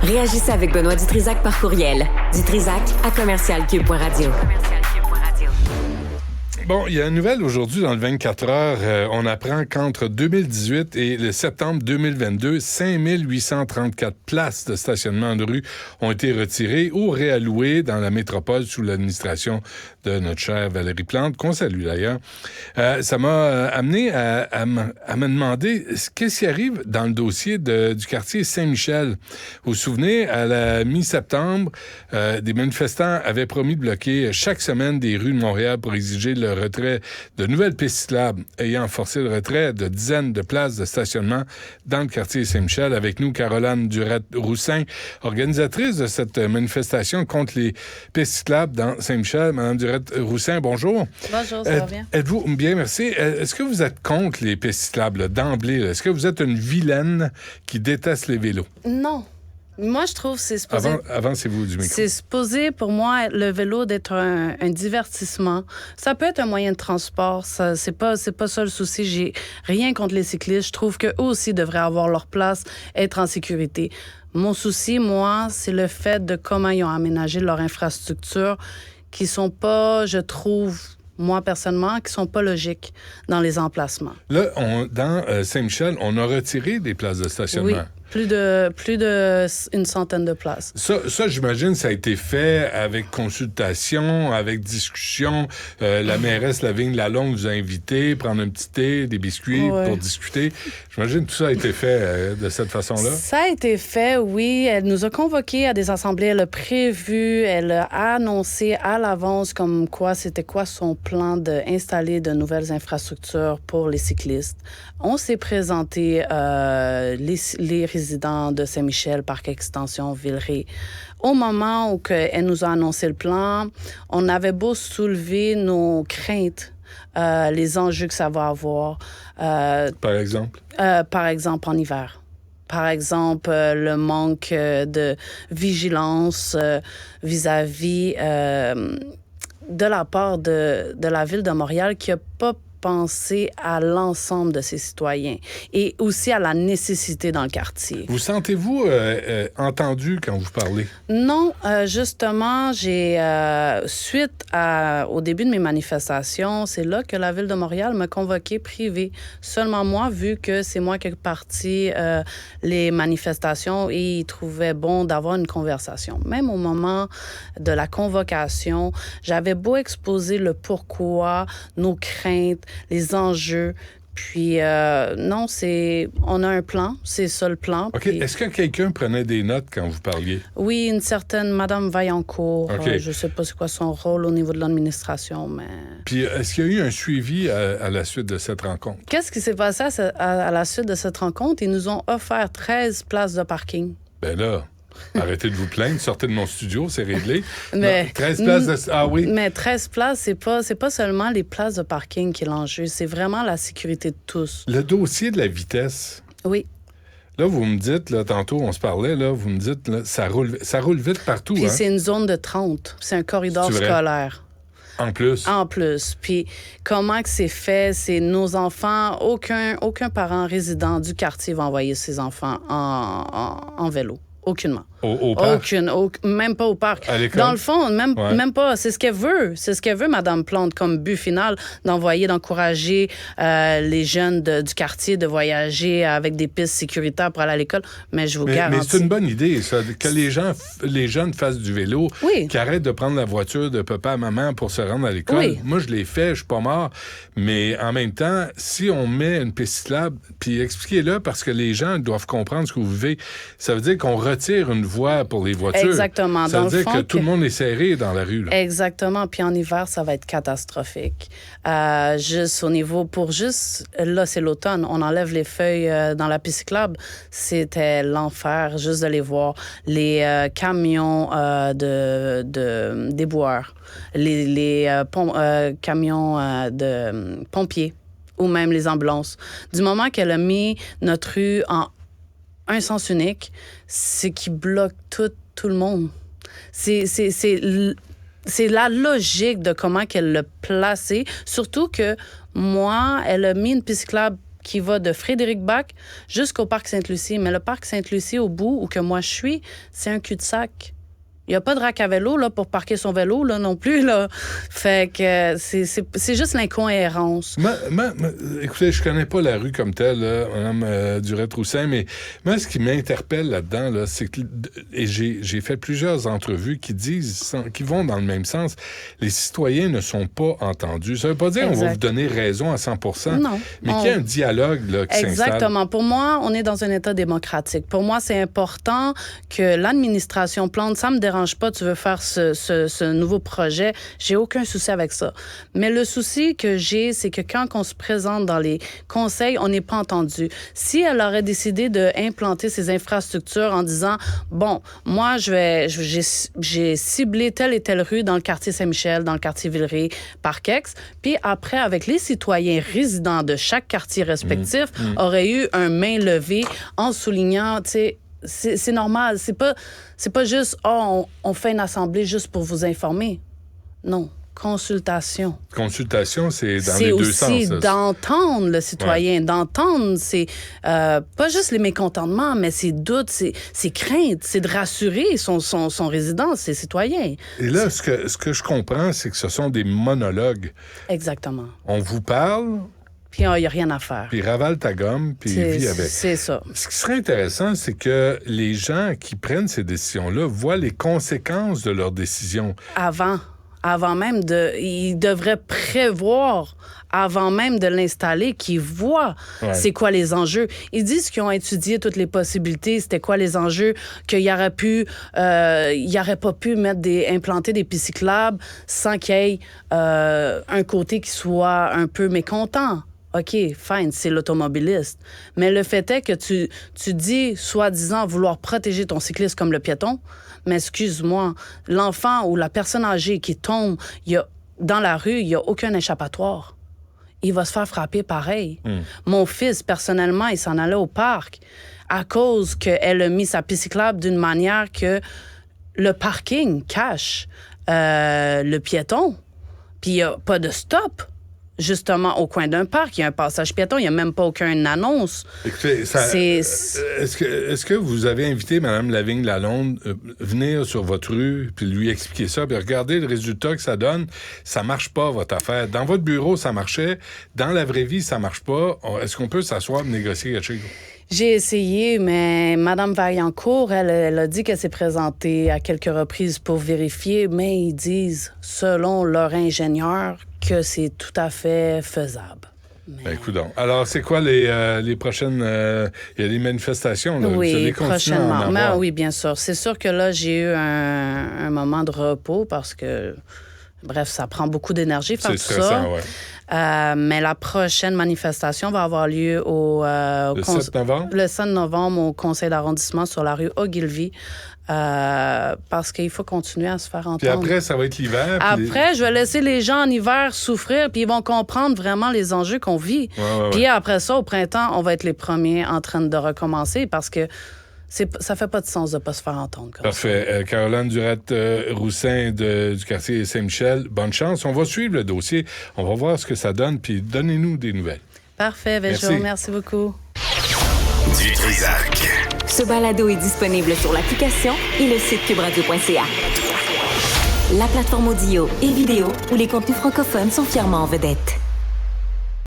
Réagissez avec Benoît Dutrisac par courriel. dutrisac@commercialcube.radio. Bon, il y a une nouvelle aujourd'hui dans le 24 heures. On apprend qu'entre 2018 et le septembre 2022, 5834 places de stationnement de rue ont été retirées ou réallouées dans la métropole sous l'administration de notre chère Valérie Plante, qu'on salue d'ailleurs. Ça m'a amené à me demander qu'est-ce qui arrive dans le dossier du quartier Saint-Michel. Vous vous souvenez, à la mi-septembre, des manifestants avaient promis de bloquer chaque semaine des rues de Montréal pour exiger le retrait de nouvelles pistes cyclables, ayant forcé le retrait de dizaines de places de stationnement dans le quartier Saint-Michel. Avec nous, Caroline Durette-Roussin, organisatrice de cette manifestation contre les pistes cyclables dans Saint-Michel. Madame Durette-Roussin, bonjour. Bonjour, ça va bien? Êtes-vous bien, merci. Est-ce que vous êtes contre les pistes cyclables là, d'emblée? Là? Est-ce que vous êtes une vilaine qui déteste les vélos? Non. Moi, je trouve que c'est supposé... Avancez-vous du micro. C'est supposé, pour moi, le vélo d'être un divertissement. Ça peut être un moyen de transport. C'est pas ça le souci. J'ai rien contre les cyclistes. Je trouve qu'eux aussi devraient avoir leur place, être en sécurité. Mon souci, moi, c'est le fait de comment ils ont aménagé leur infrastructure qui sont pas, je trouve... moi, personnellement, qui sont pas logiques dans les emplacements. Là, dans Saint-Michel, on a retiré des places de stationnement. Oui, plus de une centaine de places. Ça, j'imagine, ça a été fait avec consultation, avec discussion. La mairesse Lavigne-Lalonde vous a invité, prendre un petit thé, des biscuits pour discuter. J'imagine que tout ça a été fait de cette façon-là. Ça a été fait, oui. Elle nous a convoqués à des assemblées. Elle a prévu, elle a annoncé à l'avance comme quoi c'était quoi son plan d'installer de nouvelles infrastructures pour les cyclistes. On s'est présenté les résidents de Saint-Michel, Parc Extension, Villeray. Au moment où elle nous a annoncé le plan, on avait beau soulever nos craintes, les enjeux que ça va avoir. Par exemple? Par exemple, en hiver. Par exemple, le manque de vigilance vis-à-vis de la part de la Ville de Montréal qui n'a pas pensé à l'ensemble de ses citoyens et aussi à la nécessité dans le quartier. Vous sentez-vous entendu quand vous parlez? Non, justement, suite au début de mes manifestations, c'est là que la Ville de Montréal m'a convoqué privé. Seulement moi, vu que c'est moi qui ai parti les manifestations et ils trouvaient bon d'avoir une conversation. Même au moment de la convocation, j'avais beau exposer le pourquoi, nos craintes, les enjeux. Puis, non, on a un plan, c'est ça le plan. OK. Puis... Est-ce que quelqu'un prenait des notes quand vous parliez? Oui, une certaine Madame Vaillancourt. Okay. Je ne sais pas c'est quoi son rôle au niveau de l'administration, mais... Puis, est-ce qu'il y a eu un suivi à la suite de cette rencontre? Qu'est-ce qui s'est passé à la suite de cette rencontre? Ils nous ont offert 13 places de parking. Ben là... Arrêtez de vous plaindre, sortez de mon studio, c'est réglé. Mais, non, 13 places de... Ah oui? Mais 13 places, c'est pas seulement les places de parking qui est l'enjeu, c'est vraiment la sécurité de tous. Le dossier de la vitesse. Oui. Là, vous me dites, là, tantôt, on se parlait, là, vous me dites, là, ça roule vite partout. Puis hein? c'est une zone de 30, c'est un corridor scolaire. En plus. En plus. Puis comment que c'est fait, c'est nos enfants, aucun parent résident du quartier va envoyer ses enfants en vélo. Aucunement. Au parc? Même pas au parc. À l'école? Dans le fond, même pas. C'est ce qu'elle veut. C'est ce qu'elle veut, Mme Plante, comme but final, d'encourager les jeunes du quartier de voyager avec des pistes sécuritaires pour aller à l'école. Mais je vous garantis... Mais c'est une bonne idée, ça, que les jeunes fassent du vélo, qui arrêtent de prendre la voiture de papa à maman pour se rendre à l'école. Oui. Moi, je l'ai fait, je suis pas mort. Mais en même temps, si on met une piste cyclable, puis expliquez-le parce que les gens doivent comprendre ce que vous vivez, ça veut dire qu'on retire une voie pour les voitures. Exactement. Ça veut dire que tout le monde est serré dans la rue. Là. Exactement. Puis en hiver, ça va être catastrophique. Juste au niveau... Là, c'est l'automne. On enlève les feuilles dans la piste cyclable. C'était l'enfer, juste de les voir. Les camions d'éboueurs, les camions de pompiers ou même les ambulances. Du moment qu'elle a mis notre rue en un sens unique, c'est qu'il bloque tout le monde. C'est la logique de comment qu'elle l'a placé. Surtout que moi, elle a mis une piste cyclable qui va de Frédéric-Bach jusqu'au parc Sainte-Lucie. Mais le parc Sainte-Lucie, au bout où que moi je suis, c'est un cul-de-sac. Il n'y a pas de rack à vélo là, pour parquer son vélo là, non plus. Là. Fait que c'est juste l'incohérence. Écoutez, je connais pas la rue comme telle, là, Mme Durette-Roussin, mais moi, ce qui m'interpelle là-dedans, là, c'est que, et j'ai fait plusieurs entrevues qui vont dans le même sens, les citoyens ne sont pas entendus. Ça veut pas dire qu'on va vous donner raison à 100%, non, mais qu'il y a un dialogue là, qui s'installe. Exactement. Pour moi, on est dans un État démocratique. Pour moi, c'est important que l'administration Plante, ça me dérange pas, tu veux faire ce nouveau projet, j'ai aucun souci avec ça. Mais le souci que j'ai, c'est que quand on se présente dans les conseils, on n'est pas entendu. Si elle aurait décidé d'implanter ces infrastructures en disant, bon, moi, j'ai ciblé telle et telle rue dans le quartier Saint-Michel, dans le quartier Villeray, Parc-Ex, puis après, avec les citoyens résidents de chaque quartier respectif, aurait eu un main levée en soulignant, tu sais, c'est normal. C'est pas juste, on fait une assemblée juste pour vous informer. Non. Consultation. Consultation, c'est dans les deux sens. C'est aussi d'entendre le citoyen, d'entendre pas juste les mécontentements, mais ses doutes, ses craintes, c'est de rassurer son résident, ses citoyens. Et là, ce que je comprends, c'est que ce sont des monologues. Exactement. On vous parle... Puis il n'y a rien à faire. Puis ravale ta gomme, puis vit avec. C'est ça. Ce qui serait intéressant, c'est que les gens qui prennent ces décisions-là voient les conséquences de leurs décisions. Avant même ils devraient prévoir, avant même de l'installer, qu'ils voient c'est quoi les enjeux. Ils disent qu'ils ont étudié toutes les possibilités, c'était quoi les enjeux, qu'il y aurait pas pu implanter des pistes cyclables sans qu'il y ait un côté qui soit un peu mécontent. OK, fine, c'est l'automobiliste. Mais le fait est que tu dis, soi-disant, vouloir protéger ton cycliste comme le piéton, mais excuse-moi, l'enfant ou la personne âgée qui tombe dans la rue, il n'y a aucun échappatoire. Il va se faire frapper pareil. Mon fils, personnellement, il s'en allait au parc à cause qu'elle a mis sa piste cyclable d'une manière que le parking cache le piéton. Puis il n'y a pas de stop. Justement, au coin d'un parc, il y a un passage piéton, il n'y a même pas aucune annonce. Écoutez, est-ce que vous avez invité Mme Lavigne-Lalonde venir sur votre rue puis lui expliquer ça, puis regardez le résultat que ça donne? Ça marche pas, votre affaire. Dans votre bureau, ça marchait. Dans la vraie vie, ça marche pas. Est-ce qu'on peut s'asseoir et négocier quelque chose? J'ai essayé, mais Mme Vaillancourt, elle a dit qu'elle s'est présentée à quelques reprises pour vérifier, mais ils disent, selon leur ingénieur, que c'est tout à fait faisable. Mais... Écoute donc. Alors, c'est quoi les prochaines... Il y a des manifestations, là. Oui, prochainement. Oui, bien sûr. C'est sûr que là, j'ai eu un moment de repos parce que... Bref, ça prend beaucoup d'énergie faire tout ça. C'est stressant, ouais. Mais la prochaine manifestation va avoir lieu le 7 novembre? Le 7 novembre au conseil d'arrondissement sur la rue Ogilvie. Parce qu'il faut continuer à se faire entendre. Puis après, ça va être l'hiver. Après, je vais laisser les gens en hiver souffrir, puis ils vont comprendre vraiment les enjeux qu'on vit. Puis après ça, au printemps, on va être les premiers en train de recommencer parce que ça fait pas de sens de pas se faire entendre. Parfait. Caroline Durette-Roussin du quartier Saint-Michel, bonne chance. On va suivre le dossier. On va voir ce que ça donne, puis donnez-nous des nouvelles. Parfait, Véjo. Merci beaucoup. Du Trisac. Ce balado est disponible sur l'application et le site cubradio.ca. La plateforme audio et vidéo où les contenus francophones sont fièrement en vedette.